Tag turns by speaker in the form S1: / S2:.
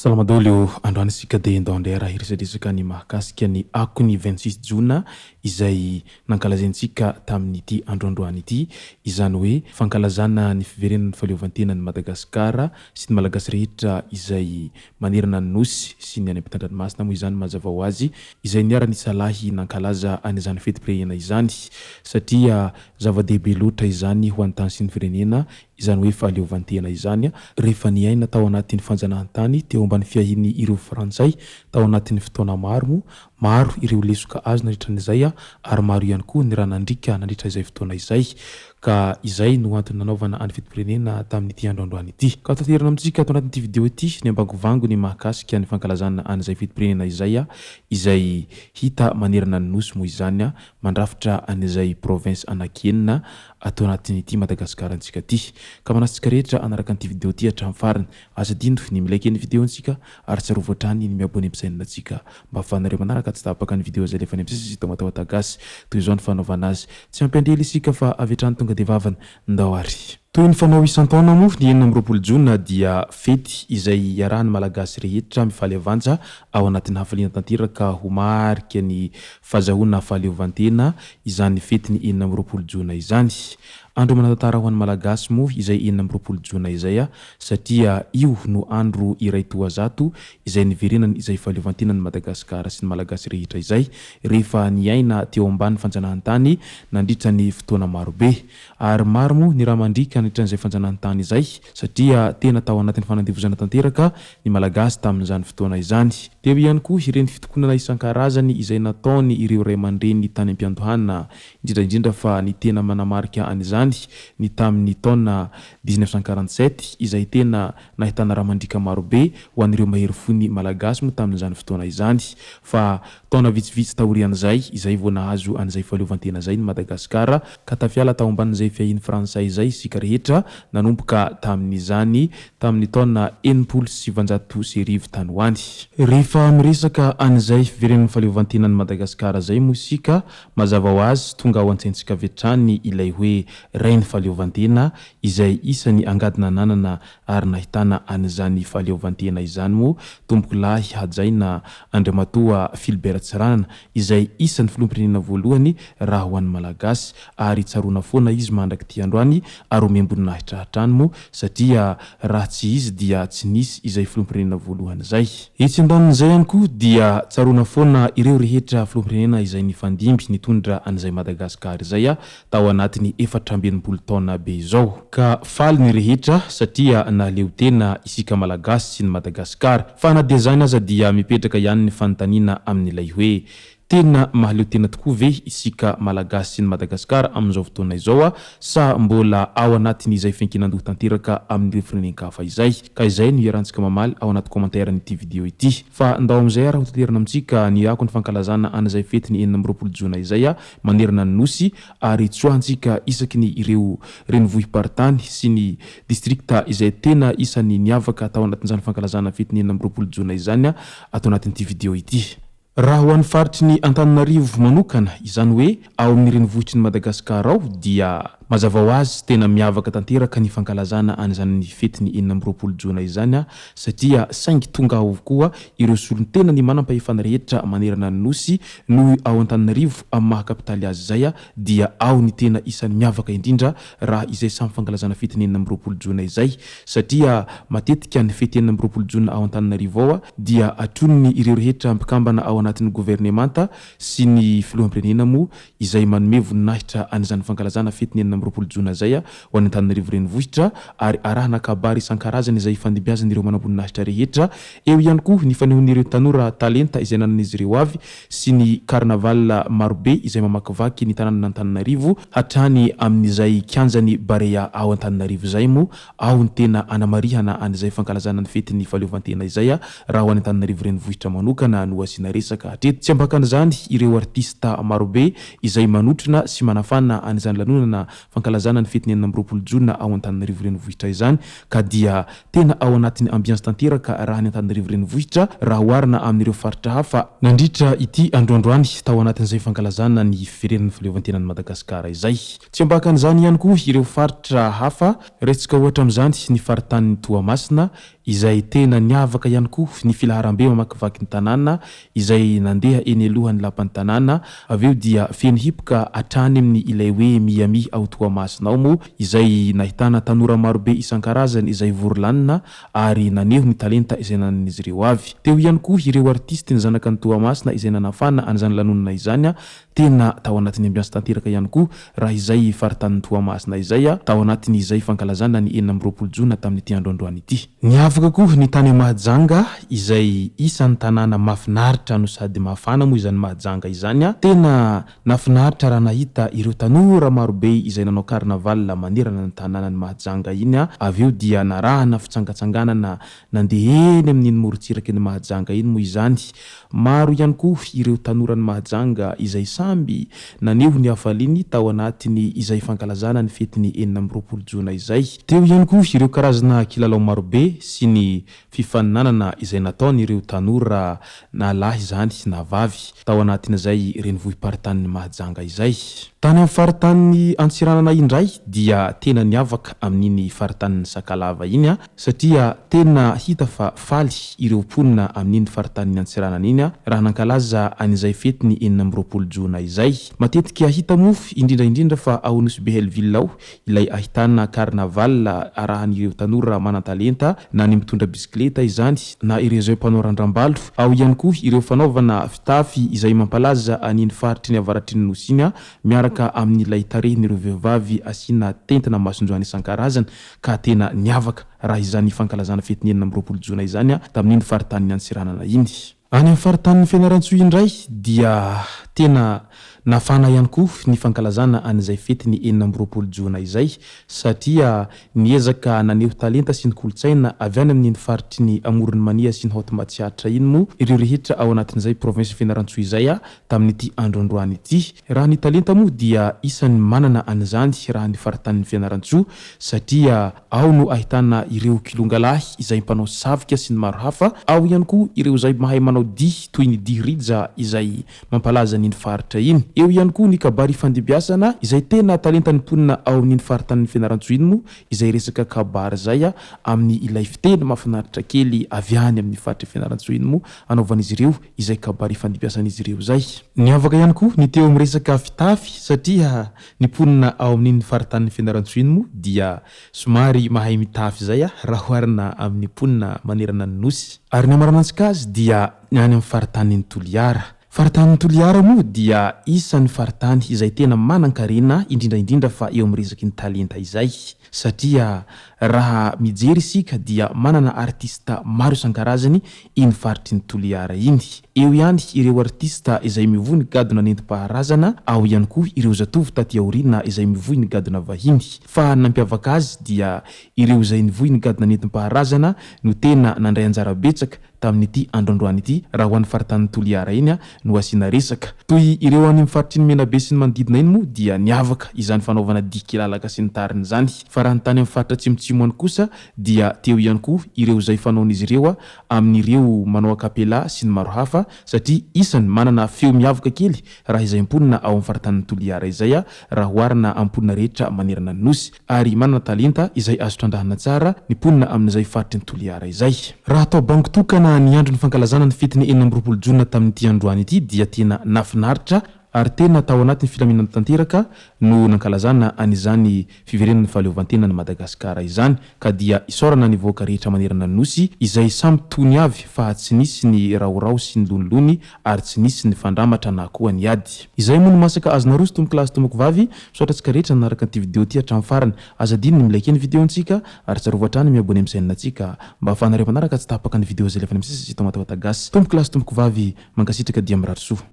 S1: Salamadolio androany sika de ndondera hiresadresaka ny mahakasika ny ako ny 26 jona izay nankalazaintsika tamin'ity androandroany ity izany hoe fankalazana ny fiverenana ny fahaleovantena ny Madagasikara sy ny malagasy rehetra izay manerana ny nosy sy ny any ampitan-dranomasina moa izany mazava ho azy izay niara nisalahy nankalaza an'izany feti-pirenena izany satria zava-dehibe loatra izany ho an-tany sy ny firenena izany hoe fahaleovantena izany rehefa niaina tao anatin'ny fanjanahantany teo ambany fiahiny ireo Frantsay tao anatin'ny fotoana maro ireo lesoka azo nandritran'izay ary maro ihany koa ny raha nandrika nandritra izay fotoana izay ka izay no antony nanaovana any feti-pirenena tamin'ity androandroany ity ka tanterana amintsika ato anatin'ity vidéo ity ny ambangovango ny mahakasika ny fankalazana an'izay feti-pirenena izay hita manerana ny nosy moa izany mandrafitra an'izay province anakenina ato anatin'ity Madagasikara antsika ty ka manasitsika rehetra anaraka an'ity vidéo ty hatramin'ny farany asa dino ny milike ny vidéo antsika ary tsarovy hatrany ny miabony ampisainana antsika mba ahafahanareo manaraka tsy tapaka ny vidéo zay lefa ny ampisy tao matahotagasy toy izao ny fanaovana azy tsy ampiandrely isika fa avy hatrany tonga de vavany ndao ary toy ny fanao isan-taona moa ny 4 jona dia fety izay iarahany malagasy rehetra mifahaleovanja ao anatin'ny hafaliana tanteraka ho marika ny fahazahoana fahaleovantena izany fety ny 4 jona izany andro manatantara ho an'ny malagasy moa izay 4 jona izay satria io no andro iray toazato izay niverenany izay fahaleovantena ny Madagasikara sy ny malagasy rehetra izay rehefa niaina teo ambany fanjanahantany nandritra ny fotoana marobe ary maro moa ny raha mandrika nandritran'izay fanjanahantany izay satria tena tao anatin'ny fanandevozana tanteraka ny malagasy tamin'izany fotoana izany teo ihany koa ireny fitokonana isan-karazany izay nataony ireo ray aman-dreny tany am-piandohana indrindra fa ny tena manamarika an'izany ny tamin'ny taona 1947 izay tena nahitana raha mandrika marobe ho an'ireo mahery fony malagasy moa tamin'izany fotoana izany fa taona vitsivitsy taorian'izay izay vao nahazo an'izay fahaleovantena zay ny Madagasikara ka tafiala tao ambanin'izay fiahiny Frantsay izay sika rehetra nanomboka tamin'izany tamin'ny taona 1770 tany ho any rehefa miresaka an'izay fiverenan'ny fahaleovantena ny Madagasikara zay moa sika mazava ho azy tonga ao an-tsaintsika vetrany ilay hoe rainy fahaleovantena izay isany angadina nanana ary nahitana an'izany fahaleovantena izany moa tomboko lahy hajaina Andriamatoa Philbert Tsiranana izay isan'ny filoham-pirenena voalohany raha ho an'ny malagasy ary tsarona foana izy mandraky ty androany ary omembony nahitra hatrany moa satria raha tsy izy dia tsy nisy izay filoham-pirenena voalohany zay etsy andan'izay ihany koa dia tsarona foana ireo rehetra filoham-pirenena izay nifandimby nitondra an'izay Madagasikara izay tao anatin'ny 4 taona be izao ka faly ny rehetra satria naleo tena isika malagasy sy ny Madagasikara fa na dia zany aza dia mipetraka ihany ny fanontaniana amin'ilay hoe tena mahaleo tena tokoa ve isika malagasy sy ny Madagasikara amin'izao fotoana izao sa mbola ao anatin'izay fiankinandoha tanteraka amin'ny firenenkafa izay ka izay no iarahantsika mamaly ao anaty commentaire n'ity vidéo ity fa ndao amin'izay raha hotanterana amintsika ny ako ny fankalazana an'izay fety ny 4 jona izay manerana ny nosy ary tsoahantsika isaky ny ireo renivohim-paritany sy ny distrikta izay tena isany niavaka tao anatin'izany fankalazana fety ny 4 jona izany atao anatin'ity vidéo ity raha ho an'ny faritry ny Antananarivo manokana izany hoe ao amin'ny renivohitry ny Madagasikara ao dia mazava ho azy tena miavaka tanteraka ny fankalazana an'izany fety ny 4 jona izany satria saingy tonga avokoa ireo solony tena ny manam-pahefana rehetra manerana ny nosy no ao Antananarivo amin'ny mahakapitaly azy zay dia ao ny tena isany miavaka indrindra raha izay samy fankalazana fety ny 4 jona izay satria matetika ny fety 4 jona ao Antananarivo ao dia atroniny ireo rehetra mpikambana ao anatin'ny gouvernemanta sy ny filoham-pirenena moa izay manome voninahitra an'izany fankalazana fety ny amby 20 jona zay ho any Antananarivo renivohitra ary arahana kabary isan-karazany izay fandimbiazan'ireo manamboninahitra rehetra. Eo ihany koa ny fanehon'ireo tanora talenta izay nanan'izy ireo avy sy ny carnaval marobe izay mamakivaky ny tanàna Antananarivo hatrany amin'izay kianjany Barea ao Antananarivo zay mo ao ny tena anamarihana an'izay fankalazana ny fetin'ny fahaleovantena izay raha ho any Antananarivo renivohitra manokana no asiana resaka hatreto. Tsy ambakan'izany ireo artista marobe izay manotrona sy manafana an'izany lanonana fankalazana ny fetin'ny 20 jona ao Antananarivo renivohitra izany ka dia tena ao anatin'ny ambiance tanteraka raha ny Antananarivo renivohitra raha oharina amin'ireo faritra hafa nandritra ity androandroany tao anatin'izay fankalazana ny firenen'ny fahaleovantenan'i Madagasikara izay. Tsy ambakan'izany ihany koa ireo faritra hafa resaka ohatra amin'izany ny faritany Toamasina izay tena niavaka ihany koa ny filaharam-be mamakivaky ny tanàna izay nandeha eny alohan'ny lapan'ny tanàna aveo dia feno hipoka hatrany amin'ny ilay hoe Miami ao Toamasina ao mo izay nahitana tanora marobe isan-karazany izay vory-lanina ary naneho ny talenta izay nanan'izy ireo avy. Teo ihany koa ireo artisty ny zanaka ny Toamasina izay nanafana an'izany lanonana izany tena tao anatin'ny ambiance tanteraka ihany koa raha izay faritany Toamasina izay tao anatin'ny izay fankalazana ny 20 jona tamin'ity androandroany ity. Niavaka koa ny tany Mahajanga izay isan'ny tanàna mafinaritra no sady mafana moa izany Mahajanga izany tena nafinaritra raha nahita ireo tanora marobe izay nanao carnaval manerana ny tanànan'ny Mahajanga iny aveo dia narahana fitsangatsanganana nandeha eny amin'iny morontsiraka ny Mahajanga iny moa izany. Maro ihany koa ireo tanoran'ny Mahajanga izay samby naneho ny hafaliny tao anatiny izay fankalazana ny fetin'ny 20 jona izay. Teo ihany koa ireo karazana kilalao marobe sy ny fifaninanana izay nataon'ireo tanora na lahy zany na vavy tao anatin'izay renivohim-paritanin'ny Mahajanga izay. Tany amin'ny faritan'ny Antsiranana indray dia tena niavaka amin'iny faritan'ny Sakalava iny satria tena hita fa faly ireo mponina amin'iny faritan'ny Antsiranana iny raha nankalaza an'izay fetin'ny 20 jona izay. Matetika hita mo indrindra fa ao Nosy-Behelville ao ilay ahitana carnaval arahan'ireo tanora manan-talenta na ny mitondra bisikileta izany na ireo izay mpanao randram-balo ao ihany koa ireo fanaovana fitafy izay mampalaza an'iny faritry ny avaratry ny Nosy iny miaraka amin'ilay tarehin'ireo vehivavy asiana tentina masonjoany isan-karazany ka tena niavaka raha izany fankalazana fetin'ny 20 jona izany tamin'iny faritan'ny Antsiranana iny. Any amin'ny faritan'ny Fianarantsoa indray dia tena nafana ihany koa ny fankalazana an'izay fetin'ny 20 jona izay satria niezaka naneho talenta sy ny kolotsaina avy any amin'iny faritry ny Amoron'ny Mania sy ny Haute-Matsiatra iny mo ireo rehetra ao anatin'izay province Fianarantsoa izay tamin'ity androandroany ity. Raha ny talenta mo dia isan'ny manana an'izany raha ny faritan'ny Fianarantsoa satria ao no ahitana ireo kilongalahy izay mpanao savika sy ny maro hafa, ao ihany koa ireo izay mahay manao dihy toy ny dihy rija izay mampalaza n'iny faritra iny. Eo ihany koa ny kabary fandimbiasana izay tena talentany mponina ao amin'iny faritan'ny Fianarantsoa iny mo izay resaka kabary zay amin'ny ilay fiteny mahafinaritra kely avy any amin'ny faritra Fianarantsoa iny mo anaovan'izy ireo izay kabary fandimbiasan'izy ireo zay. Niavaka ihany koa ny teo amin'ny resaka fitafy satria ny mponina ao amin'iny faritan'ny Fianarantsoa iny mo dia somary mahay mitafy zay raha oharina amin'ny mponina manerana ny Nosy. Ary ny amaranantsika azy dia ny any amin'ny faritan'ny Toliara. Faritan'ny Toliara mo dia isan'ny faritany izay tena manan-karena indrindra fa eo amin'ny resaky ny talenta izay satria raha mijery isika dia manana artista maro isan-karazany iny faritry ny Toliara iny. Eo ihany ireo artista izay mivohy ny gadona nentim-paharazana, ao ihany koa ireo zatovo taty aoriana izay mivohy ny gadona vahiny. Fa nampiavaka azy dia ireo izay nivohy ny gadona nentim-paharazana no tena nandray anjara betsaka tamin'ity androandroany ity raha ho an'ny faritan'ny Toliara iny no asiana resaka. Toy ireo any amin'ny faritry ny Menabe sy ny manodidina iny mo dia niavaka izany fanaovana dihy kilalaka sy ny tariny zany. Fa raha ny tany amin'ny faritra Atsimotsimo any kosa dia teo ihany koa ireo izay fanaon'izy ireo amin'ireo manao akapela sy ny maro hafa satria isany manana feo miavaka kely raha izay mponina ao amin'ny faritan'ny Toliara izay raha oharina amin'ny mponina rehetra manerana ny Nosy ary manana talenta izay azo trandrahana tsara ny mponina amin'izay faritry ny Toliara izay. Raha atao bango tokana ny andro ny fankalazana ny fetin'ny 20 jona tamin'ity androany ity dia tena nafinaritra ary tena tao anatin'ny filaminana tanteraka no nankalazana an'izany fiverenana fahaleovantena ny Madagasikara izany ka dia isorana ny voaka rehetra manerana ny nosy izay samy tony avy fa tsy nisy ny raorao sy ny lonilony ary tsy nisy ny fandramatra na koa ny ady. Izay moa no masaka azona roso tomboko lahy sy tomboko vavy misaotra antsika rehetra nanaraka an'ity vidéo ity hatramin'ny farany. Azadiny ny milaiky ny vidéontsika ary tsarovatra trany miabone amin'ny chaîne antsika mba ahafahanareo manaraka tsy tapaka ny vidéo zay lefa ny misy sy tao matahotagasy. Tomboko lahy sy tomboko vavy mankasitraka dia mirary soa.